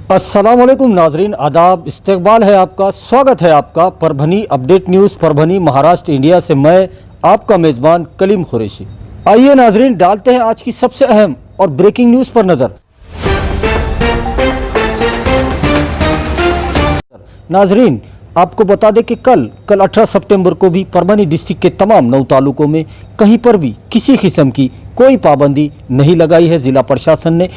अस्सलाम वालेकुम नाजरीन, आदाब, इस्तकबाल है आपका, स्वागत है आपका Parbhani update news Parbhani Maharashtra India से। मैं आपका मेज़बान कलीम कुरैशी। आइए नाजरीन, डालते हैं आज की सबसे अहम और ब्रेकिंग न्यूज़ पर नज़र। नाजरीन, आपको बता दें कि कल 18 सितंबर को भी परभनी डिस्ट्रिक्ट के तमाम 9 तालुकों में कहीं पर भी किसी किस्म की कोई पाबंदी नहीं लगाई है ज़िला प्रशासन ने।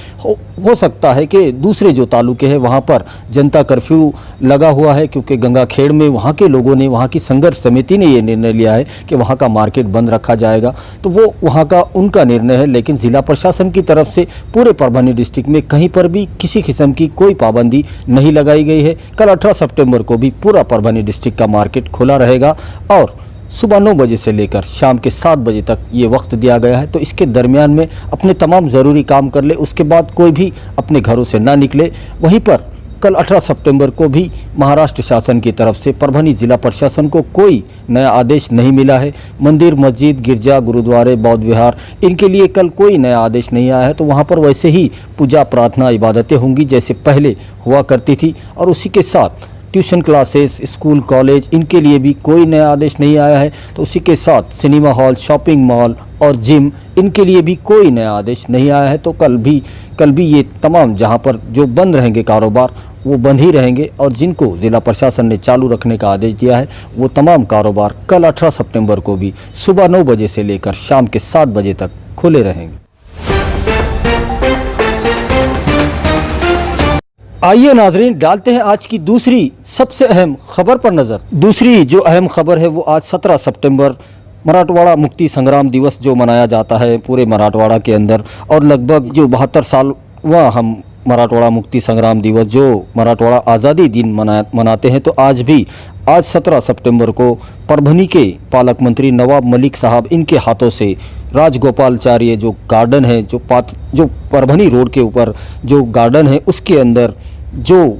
हो सकता है कि दूसरे जो तालुके हैं वहाँ पर जनता कर्फ्यू लगा हुआ है, क्योंकि गंगाखेड़ में वहाँ के लोगों ने, वहाँ की संघर्ष समिति ने ये निर्णय लिया है कि वहाँ का मार्केट बंद रखा जाएगा, तो वो वहाँ का उनका निर्णय है। लेकिन ज़िला प्रशासन की तरफ से पूरे परभनी डिस्ट्रिक्ट में कहीं पर भी किसी किस्म की कोई पाबंदी नहीं लगाई गई है। कल 18 सितंबर को भी पूरा परभनी डिस्ट्रिक्ट का मार्केट खुला रहेगा और सुबह 9 बजे से लेकर शाम के 7 बजे तक ये वक्त दिया गया है। तो इसके दरमियान में अपने तमाम ज़रूरी काम कर ले, उसके बाद कोई भी अपने घरों से ना निकले। वहीं पर कल 18 सितंबर को भी महाराष्ट्र शासन की तरफ से परभनी ज़िला प्रशासन को कोई नया आदेश नहीं मिला है। मंदिर, मस्जिद, गिरजा, गुरुद्वारे, बौद्ध विहार, इनके लिए कल कोई नया आदेश नहीं आया है। तो वहाँ पर वैसे ही पूजा, प्रार्थना, इबादतें होंगी जैसे पहले हुआ करती थी। और उसी के साथ ट्यूशन क्लासेस, स्कूल, कॉलेज, इनके लिए भी कोई नया आदेश नहीं आया है। तो उसी के साथ सिनेमा हॉल, शॉपिंग मॉल और जिम, इनके लिए भी कोई नया आदेश नहीं आया है। तो कल भी ये तमाम जहां पर जो बंद रहेंगे कारोबार, वो बंद ही रहेंगे। और जिनको ज़िला प्रशासन ने चालू रखने का आदेश दिया है, वो तमाम कारोबार कल 18 सितंबर को भी सुबह 9 बजे से लेकर शाम के 7 बजे तक खुले रहेंगे। आइए नाजरीन, डालते हैं आज की दूसरी सबसे अहम खबर पर नज़र। दूसरी जो अहम खबर है वो आज 17 सितंबर मराठवाड़ा मुक्ति संग्राम दिवस जो मनाया जाता है पूरे मराठवाड़ा के अंदर, और लगभग जो 72 साल वह हम मराठवाड़ा मुक्ति संग्राम दिवस जो मराठवाड़ा आज़ादी दिन मनाते हैं। तो आज 17 सितंबर को परभनी के पालक मंत्री नवाब मलिक साहब, इनके हाथों से राजगोपालचार्य जो गार्डन है, जो परभनी रोड के ऊपर जो गार्डन है, उसके अंदर जो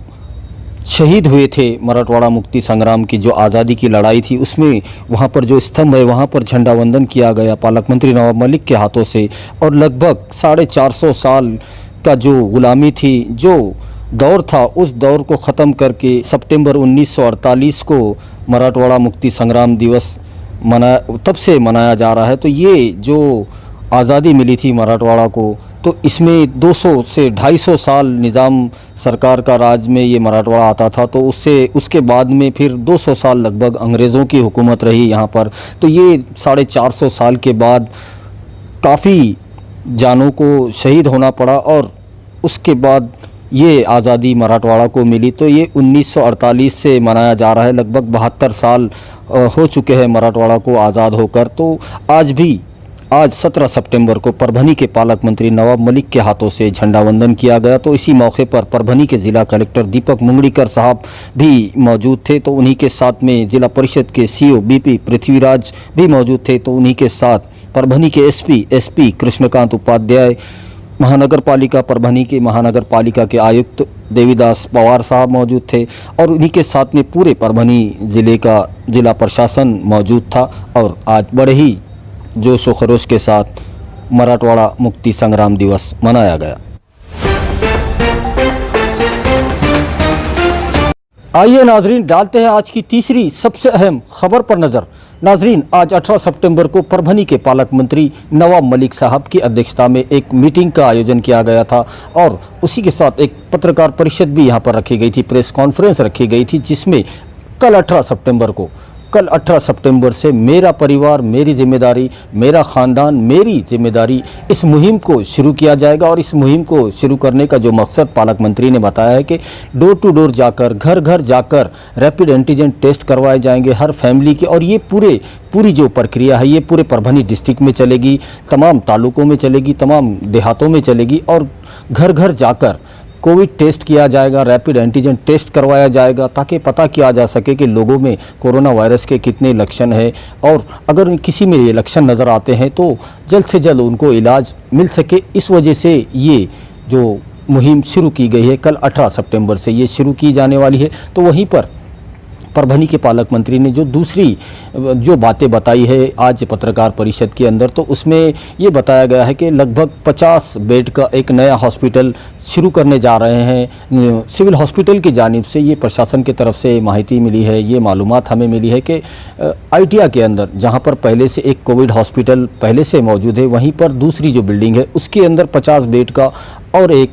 शहीद हुए थे मराठवाड़ा मुक्ति संग्राम की जो आज़ादी की लड़ाई थी, उसमें वहाँ पर जो स्तंभ है वहाँ पर झंडा वंदन किया गया पालक मंत्री नवाब मलिक के हाथों से। और लगभग 450 साल का जो गुलामी थी, जो दौर था, उस दौर को ख़त्म करके सितंबर 1948 को मराठवाड़ा मुक्ति संग्राम दिवस तब से मनाया जा रहा है। तो ये जो आज़ादी मिली थी मराठवाड़ा को, तो इसमें 200 से 250 साल निज़ाम सरकार का राज में ये मराठवाड़ा आता था। तो उसके बाद में फिर 200 साल लगभग अंग्रेज़ों की हुकूमत रही यहाँ पर। तो ये 450 साल के बाद काफ़ी जानों को शहीद होना पड़ा और उसके बाद ये आज़ादी मराठवाड़ा को मिली। तो ये 1948 से मनाया जा रहा है। लगभग 72 साल हो चुके हैं मराठवाड़ा को आज़ाद होकर। तो आज 17 सितंबर को परभनी के पालक मंत्री नवाब मलिक के हाथों से झंडा वंदन किया गया। तो इसी मौके पर परभनी के ज़िला कलेक्टर दीपक मुंगड़ीकर साहब भी मौजूद थे। तो उन्हीं के साथ में ज़िला परिषद के सीओ बीपी पृथ्वीराज भी मौजूद थे। तो उन्हीं के साथ परभनी के एसपी कृष्णकांत उपाध्याय, महानगर पालिका परभनी के महानगर पालिका के आयुक्त देवीदास पवार साहब मौजूद थे। और उन्हीं के साथ में पूरे परभनी ज़िले का ज़िला प्रशासन मौजूद था। और आज बड़े ही जोश व खरोश के साथ मराठवाड़ा मुक्ति संग्राम दिवस मनाया गया। आइए नाजरीन, डालते हैं आज की तीसरी सबसे अहम खबर पर नज़र। नाजरीन, आज 18 सितंबर को परभनी के पालक मंत्री नवाब मलिक साहब की अध्यक्षता में एक मीटिंग का आयोजन किया गया था और उसी के साथ एक पत्रकार परिषद भी यहाँ पर रखी गई थी, प्रेस कॉन्फ्रेंस रखी गई थी, जिसमें कल 18 सितंबर से मेरा परिवार मेरी जिम्मेदारी, मेरा ख़ानदान मेरी जिम्मेदारी, इस मुहिम को शुरू किया जाएगा। और इस मुहिम को शुरू करने का जो मकसद पालक मंत्री ने बताया है कि डोर टू डोर जाकर, घर घर जाकर रैपिड एंटीजन टेस्ट करवाए जाएंगे हर फैमिली के। और ये पूरी जो प्रक्रिया है ये पूरे परभनी डिस्ट्रिक्ट में चलेगी, तमाम तालुकों में चलेगी, तमाम देहातों में चलेगी। और घर घर जाकर कोविड टेस्ट किया जाएगा, रैपिड एंटीजन टेस्ट करवाया जाएगा, ताकि पता किया जा सके कि लोगों में कोरोना वायरस के कितने लक्षण हैं। और अगर किसी में ये लक्षण नज़र आते हैं तो जल्द से जल्द उनको इलाज मिल सके। इस वजह से ये जो मुहिम शुरू की गई है, कल 18 सितंबर से ये शुरू की जाने वाली है। तो वहीं पर परभनी के पालक मंत्री ने जो दूसरी जो बातें बताई है आज पत्रकार परिषद के अंदर, तो उसमें ये बताया गया है कि लगभग 50 बेड का एक नया हॉस्पिटल शुरू करने जा रहे हैं। सिविल हॉस्पिटल की जानिब से ये प्रशासन की तरफ से माहिती मिली है, ये मालूमात हमें मिली है कि आइटिया के अंदर जहां पर पहले से एक कोविड हॉस्पिटल पहले से मौजूद है, वहीं पर दूसरी जो बिल्डिंग है उसके अंदर 50 बेड का और एक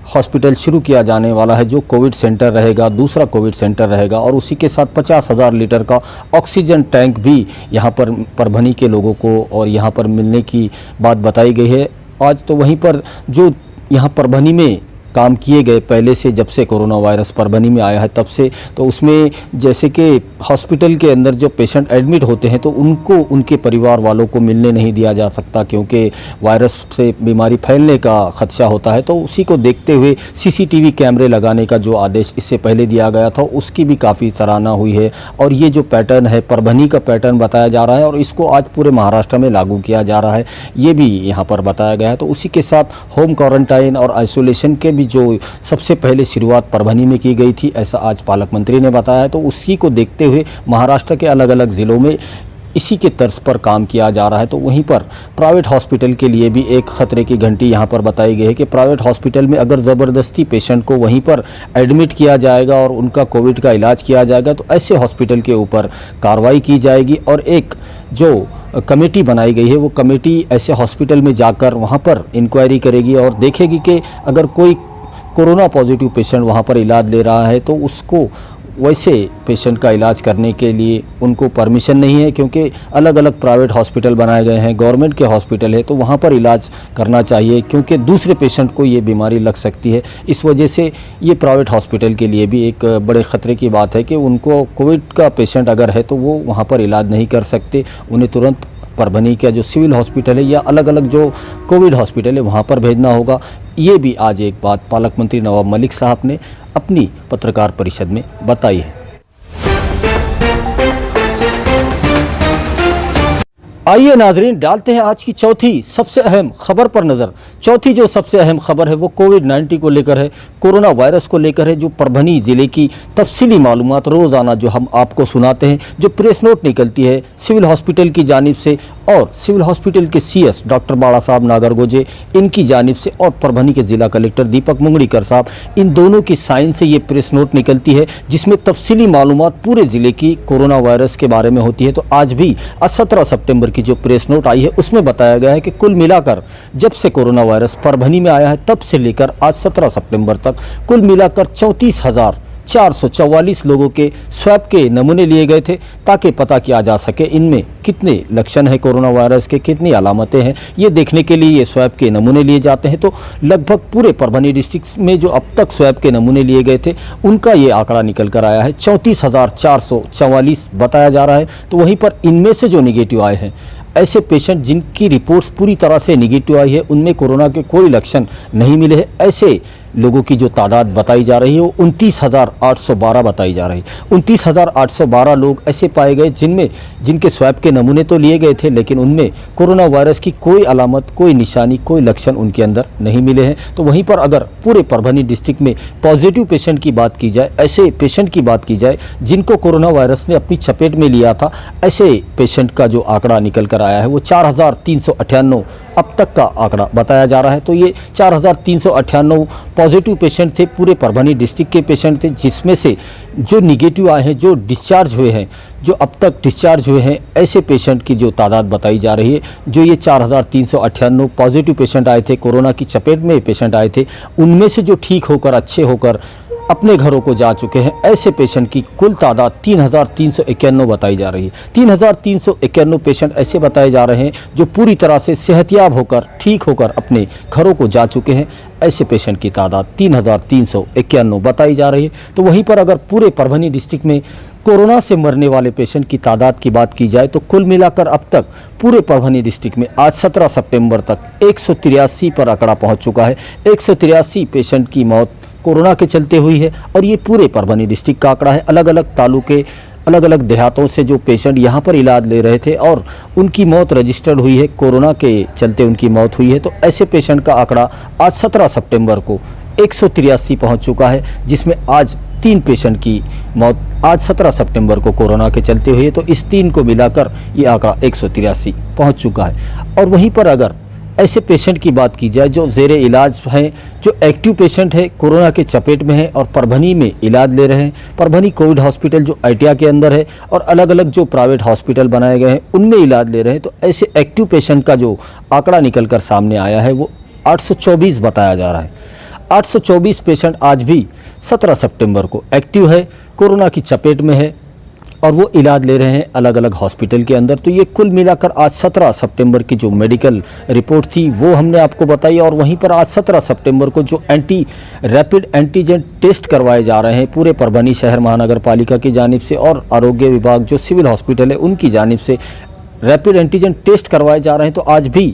हॉस्पिटल शुरू किया जाने वाला है जो कोविड सेंटर रहेगा, दूसरा कोविड सेंटर रहेगा और उसी के साथ 50,000 लीटर का ऑक्सीजन टैंक भी यहाँ पर परभनी के लोगों को और यहाँ पर मिलने की बात बताई गई है। आज तो वहीं पर जो यहाँ परभनी में काम किए गए पहले से, जब से कोरोना वायरस परभनी में आया है तब से, तो उसमें जैसे कि हॉस्पिटल के अंदर जो पेशेंट एडमिट होते हैं तो उनको उनके परिवार वालों को मिलने नहीं दिया जा सकता क्योंकि वायरस से बीमारी फैलने का खदशा होता है। तो उसी को देखते हुए सीसीटीवी कैमरे लगाने का जो आदेश इससे पहले दिया गया था उसकी भी काफ़ी सराहना हुई है और ये जो पैटर्न है परभनी का पैटर्न बताया जा रहा है और इसको आज पूरे महाराष्ट्र में लागू किया जा रहा है, ये भी यहाँ पर बताया गया है। तो उसी के साथ होम क्वारंटाइन और आइसोलेशन के भी जो सबसे पहले शुरुआत परभनी में की गई थी, ऐसा आज पालक मंत्री ने बताया है। तो उसी को देखते हुए महाराष्ट्र के अलग अलग ज़िलों में इसी के तर्ज पर काम किया जा रहा है। तो वहीं पर प्राइवेट हॉस्पिटल के लिए भी एक खतरे की घंटी यहाँ पर बताई गई है कि प्राइवेट हॉस्पिटल में अगर ज़बरदस्ती पेशेंट को वहीं पर एडमिट किया जाएगा और उनका कोविड का इलाज किया जाएगा तो ऐसे हॉस्पिटल के ऊपर कार्रवाई की जाएगी और एक जो कमेटी बनाई गई है वो कमेटी ऐसे हॉस्पिटल में जाकर वहाँ पर इंक्वायरी करेगी और देखेगी कि अगर कोई कोरोना पॉजिटिव पेशेंट वहाँ पर इलाज ले रहा है तो उसको वैसे पेशेंट का इलाज करने के लिए उनको परमिशन नहीं है क्योंकि अलग अलग प्राइवेट हॉस्पिटल बनाए गए हैं, गवर्नमेंट के हॉस्पिटल है तो वहाँ पर इलाज करना चाहिए क्योंकि दूसरे पेशेंट को ये बीमारी लग सकती है। इस वजह से ये प्राइवेट हॉस्पिटल के लिए भी एक बड़े ख़तरे की बात है कि उनको कोविड का पेशेंट अगर है तो वो वहाँ पर इलाज नहीं कर सकते, उन्हें तुरंत परभनी का जो सिविल हॉस्पिटल है या अलग अलग जो कोविड हॉस्पिटल है वहाँ पर भेजना होगा। ये भी आज एक बात पालक मंत्री नवाब मलिक साहब ने अपनी पत्रकार परिषद में बताई है। आइए नाजरीन, डालते हैं आज की चौथी सबसे अहम खबर पर नज़र। चौथी जो सबसे अहम खबर है वो कोविड-19 को लेकर है, कोरोना वायरस को लेकर है, जो परभनी ज़िले की तफसीली मालूमात रोज़ाना जो हम आपको सुनाते हैं, जो प्रेस नोट निकलती है सिविल हॉस्पिटल की जानिब से और सिविल हॉस्पिटल के सीएस डॉक्टर बाला साहब नागरगोजे इनकी जानिब से और परभनी के ज़िला कलेक्टर दीपक मुंगड़ीकर साहब, इन दोनों की साइन से ये प्रेस नोट निकलती है जिसमें तफसीली मालूमात पूरे ज़िले की कोरोना वायरस के बारे में होती है। तो आज भी 17 सितंबर की जो प्रेस नोट आई है उसमें बताया गया है कि कुल मिलाकर जब से कोरोना वायरस परभनी में आया है तब से लेकर आज 17 सितंबर तक कुल मिलाकर 34,444 लोगों के स्वैब के नमूने लिए गए थे ताकि पता किया जा सके इनमें कितने लक्षण हैं कोरोना वायरस के, कितनी अलामतें हैं, ये देखने के लिए ये स्वैब के नमूने लिए जाते हैं। तो लगभग पूरे परभनी डिस्ट्रिक्ट में जो अब तक स्वैब के नमूने लिए गए थे उनका ये आंकड़ा निकल कर आया है 34,444 बताया जा रहा है। तो वहीं पर इनमें से जो निगेटिव आए हैं, ऐसे पेशेंट जिनकी रिपोर्ट्स पूरी तरह से निगेटिव आई है, उनमें कोरोना के कोई लक्षण नहीं मिले हैं, ऐसे लोगों की जो तादाद बताई जा रही है वो 29,812 बताई जा रही है। 29,812 लोग ऐसे पाए गए जिनके स्वैब के नमूने तो लिए गए थे लेकिन उनमें कोरोना वायरस की कोई अलामत, कोई निशानी, कोई लक्षण उनके अंदर नहीं मिले हैं। तो वहीं पर अगर पूरे परभनी डिस्ट्रिक्ट में पॉजिटिव पेशेंट की बात की जाए, ऐसे पेशेंट की बात की जाए जिनको कोरोना वायरस ने अपनी चपेट में लिया था, ऐसे पेशेंट का जो आंकड़ा निकल कर आया है वो 4,398 अब तक का आंकड़ा बताया जा रहा है। तो ये 4,398 पॉजिटिव पेशेंट थे, पूरे परभनी डिस्ट्रिक्ट के पेशेंट थे, जिसमें से जो निगेटिव आए हैं, जो डिस्चार्ज हुए हैं, जो अब तक डिस्चार्ज हुए हैं, ऐसे पेशेंट की जो तादाद बताई जा रही है, जो ये 4,398 पॉजिटिव पेशेंट आए थे, कोरोना की चपेट में पेशेंट आए थे, उनमें से जो ठीक होकर, अच्छे होकर अपने घरों को जा चुके हैं, ऐसे पेशेंट की कुल तादाद 3,391 बताई जा रही है। 3,391 पेशेंट ऐसे बताए जा रहे हैं जो पूरी तरह से सेहतियाब होकर, ठीक होकर अपने घरों को जा चुके हैं। ऐसे पेशेंट की तादाद 3,391 बताई जा रही है। तो वहीं पर अगर पूरे परभनी डिस्ट्रिक्ट में कोरोना से मरने वाले पेशेंट की तादाद की बात की जाए तो कुल मिलाकर अब तक पूरे परभनी डिस्ट्रिक्ट में आज 17 सितंबर तक 183 पर आंकड़ा पहुंच चुका है। 183 पेशेंट की मौत कोरोना के चलते हुई है और ये पूरे परभनी डिस्ट्रिक्ट का आंकड़ा है। अलग अलग तालुके, अलग अलग देहातों से जो पेशेंट यहाँ पर इलाज ले रहे थे और उनकी मौत रजिस्टर्ड हुई है, कोरोना के चलते उनकी मौत हुई है। तो ऐसे पेशेंट का आंकड़ा आज 17 सितंबर को 183 पहुँच चुका है, जिसमें आज 3 पेशेंट की मौत आज 17 सितंबर को कोरोना के चलते हुई है, तो इस 3 को मिलाकर ये आंकड़ा 183 पहुंच चुका है। और वहीं पर अगर ऐसे पेशेंट की बात की जाए जो ज़ेरे इलाज हैं, जो एक्टिव पेशेंट है, कोरोना के चपेट में है और परभनी में इलाज ले रहे हैं, परभनी कोविड हॉस्पिटल जो आइटिया के अंदर है और अलग अलग जो प्राइवेट हॉस्पिटल बनाए गए हैं उनमें इलाज ले रहे हैं, तो ऐसे एक्टिव पेशेंट का जो आंकड़ा निकल कर सामने आया है वो 824 बताया जा रहा है। 824 पेशेंट आज भी 17 सितंबर को एक्टिव है, कोरोना की चपेट में है और वो इलाज ले रहे हैं अलग अलग हॉस्पिटल के अंदर। तो ये कुल मिलाकर आज 17 सितंबर की जो मेडिकल रिपोर्ट थी वो हमने आपको बताई। और वहीं पर आज 17 सितंबर को जो रैपिड एंटीजन टेस्ट करवाए जा रहे हैं पूरे परभनी शहर महानगर पालिका की जानिब से और आरोग्य विभाग जो सिविल हॉस्पिटल है उनकी जानिब से रैपिड एंटीजन टेस्ट करवाए जा रहे हैं। तो आज भी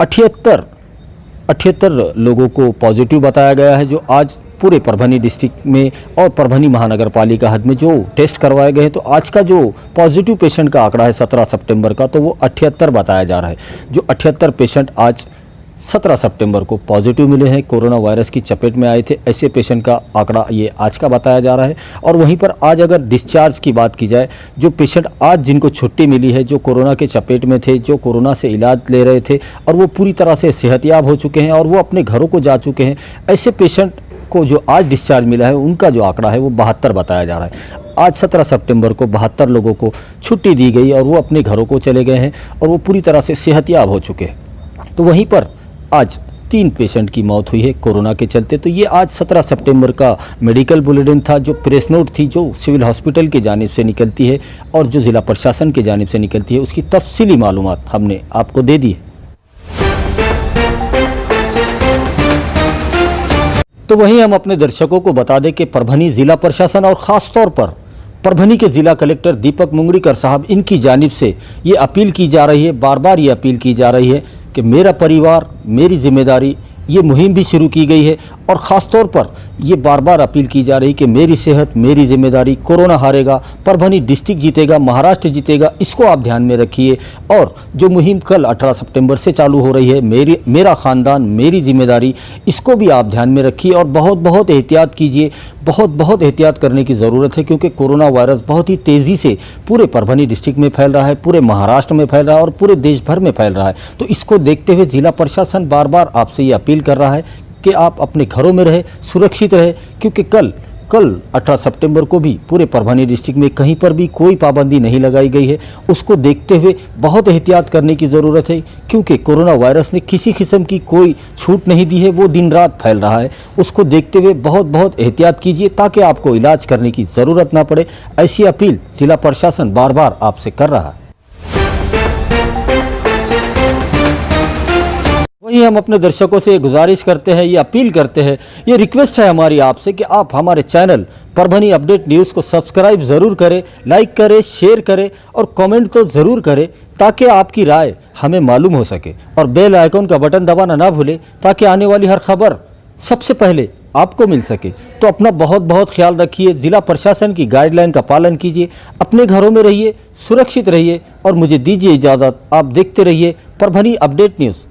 78 लोगों को पॉजिटिव बताया गया है, जो आज पूरे परभनी डिस्ट्रिक्ट में और परभनी महानगर पालिका हद में जो टेस्ट करवाए गए हैं। तो आज का जो पॉजिटिव पेशेंट का आंकड़ा है 17 सितंबर का, तो वो 78 बताया जा रहा है। जो 78 पेशेंट आज 17 सितंबर को पॉजिटिव मिले हैं, कोरोना वायरस की चपेट में आए थे, ऐसे पेशेंट का आंकड़ा ये आज का बताया जा रहा है। और वहीं पर आज अगर डिस्चार्ज की बात की जाए, जो पेशेंट आज जिनको छुट्टी मिली है, जो कोरोना के चपेट में थे, जो कोरोना से इलाज ले रहे थे और वो पूरी तरह से सेहतयाब हो चुके हैं और वो अपने घरों को जा चुके हैं, ऐसे पेशेंट को जो आज डिस्चार्ज मिला है उनका जो आंकड़ा है वो 72 बताया जा रहा है। आज 17 सितंबर को 72 लोगों को छुट्टी दी गई और वो अपने घरों को चले गए हैं और वो पूरी तरह से सेहतयाब हो चुके हैं। तो वहीं पर आज 3 पेशेंट की मौत हुई है कोरोना के चलते। तो ये आज 17 सितंबर का मेडिकल बुलेटिन था, जो प्रेस नोट थी जो सिविल हॉस्पिटल की जानिब से निकलती है और जो ज़िला प्रशासन की जानिब से निकलती है, उसकी तफसीली मालूमात हमने आपको दे दी है। तो वहीं हम अपने दर्शकों को बता दें कि परभनी ज़िला प्रशासन और ख़ास तौर पर परभनी के ज़िला कलेक्टर दीपक मुंगड़ीकर साहब, इनकी जानिब से ये अपील की जा रही है, बार बार ये अपील की जा रही है कि मेरा परिवार मेरी जिम्मेदारी, ये मुहिम भी शुरू की गई है। और ख़ास तौर पर ये बार बार अपील की जा रही है कि मेरी सेहत मेरी जिम्मेदारी, कोरोना हारेगा, परभनी डिस्ट्रिक्ट जीतेगा, महाराष्ट्र जीतेगा, इसको आप ध्यान में रखिए। और जो मुहिम कल 18 सितंबर से चालू हो रही है, मेरा ख़ानदान मेरी जिम्मेदारी, इसको भी आप ध्यान में रखिए और बहुत बहुत एहतियात कीजिए। बहुत एहतियात करने की ज़रूरत है, क्योंकि कोरोना वायरस बहुत ही तेज़ी से पूरे परभनी डिस्ट्रिक्ट में फैल रहा है, पूरे महाराष्ट्र में फैल रहा है और पूरे देश भर में फैल रहा है। तो इसको देखते हुए ज़िला प्रशासन बार बार आपसे ये अपील कर रहा है कि आप अपने घरों में रहे, सुरक्षित रहे, क्योंकि कल 18 सितंबर को भी पूरे परभनी डिस्ट्रिक्ट में कहीं पर भी कोई पाबंदी नहीं लगाई गई है। उसको देखते हुए बहुत एहतियात करने की ज़रूरत है, क्योंकि कोरोना वायरस ने किसी किस्म की कोई छूट नहीं दी है, वो दिन रात फैल रहा है। उसको देखते हुए बहुत एहतियात कीजिए ताकि आपको इलाज करने की ज़रूरत ना पड़े। ऐसी अपील जिला प्रशासन बार बार आपसे कर रहा है। वहीं हम अपने दर्शकों से गुजारिश करते हैं, ये अपील करते हैं, ये रिक्वेस्ट है हमारी आपसे कि आप हमारे चैनल परभनी अपडेट न्यूज़ को सब्सक्राइब ज़रूर करें, लाइक करें, शेयर करें और कमेंट तो ज़रूर करें, ताकि आपकी राय हमें मालूम हो सके। और बेल आइकन का बटन दबाना ना भूलें, ताकि आने वाली हर खबर सबसे पहले आपको मिल सके। तो अपना बहुत ख्याल रखिए, ज़िला प्रशासन की गाइडलाइन का पालन कीजिए, अपने घरों में रहिए, सुरक्षित रहिए और मुझे दीजिए इजाज़त। आप देखते रहिए परभनी अपडेट न्यूज़।